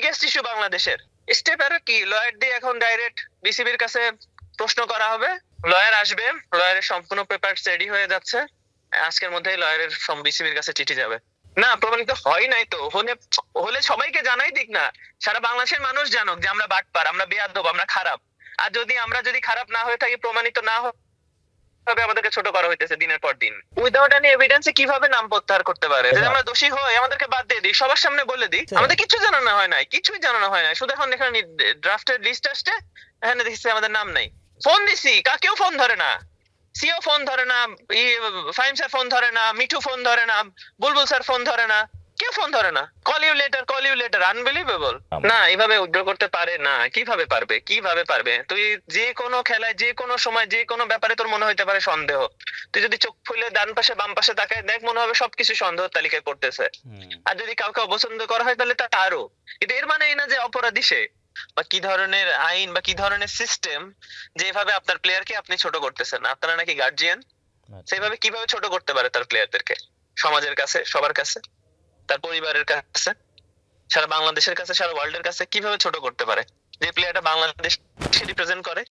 Biggest issue বাংলাদেশের। Step আর কি, lawyer দিয়ে এখন ডাইরেক্ট বিসিবির কাছে প্রশ্ন করা হবে, লয়ার আসবে, লয়ারের সম্পূর্ণ পেপার রেডি হয়ে যাচ্ছে, আজকের মধ্যেই লয়ারের বিসিবির কাছে চিঠি যাবে। না প্রমাণিত হয় নাই তো, হলে সবাইকে জানাই দিক না, সারা বাংলাদেশের মানুষ জানুক যে আমরা বাটপার, আমরা বেয়াদব, আমরা খারাপ। আর আমরা যদি খারাপ না হয়ে থাকি, প্রমাণিত না হবে, আমাদেরকে ছোট করা হইতেছে দিনের পর দিন। উইদাউট এনি এভিডেন্সে কিভাবে নাম প্রত্যাহার করতে পারে? যদি আমরা দোষী হই আমাদেরকে বাদ দিয়ে দিই, সবার সামনে বলে দিই আমাদের কিছু জানানো হয় নাই, কিছুই জানানো হয় নাই, শুধু এখন এখানে ড্রাফটের লিস্ট আসছে, এখানে দেখছি আমাদের নাম নাই। ফোন দিছি, কাকেও ফোন ধরে না, সিও ফোন ধরে না, ফাহিম স্যার ফোন ধরে না, মিঠু ফোন ধরে না, বুলবুল স্যার ফোন ধরে না, কেউ ফোন ধরে না। Call you later, unbelievable. না এইভাবে উইথড্র করতে পারে না, কিভাবে পারবে? তুই যে কোনো খেলায়, যে কোনো সময়, যে কোনো ব্যাপারে তোর মনে হইতে পারে সন্দেহ, তুই যদি চোখ খুলে ডান পাশে বাম পাশে তাকায় দেখ, মনে হবে সবকিছু সন্দেহ তালিকায় পড়তেছে। আর যদি কাউকে অপছন্দ করা হয় তাহলে তা আরো। কিন্তু এর মানে এই না যে অপরাধী সে, বা কি ধরনের আইন বা কি ধরনের সিস্টেম যেভাবে আপনার প্লেয়ারকে আপনি ছোট করতেছেন। আপনারা নাকি গার্জিয়ান, সেইভাবে কিভাবে ছোট করতে পারে তার প্লেয়ারদেরকে? সমাজের কাছে, সবার কাছে, তার পরিবারের কাছে, সারা বাংলাদেশের কাছে, সারা ওয়ার্ল্ডের কাছে কিভাবে ছোট করতে পারে যে প্লেয়ারটা বাংলাদেশ রিপ্রেজেন্ট করে?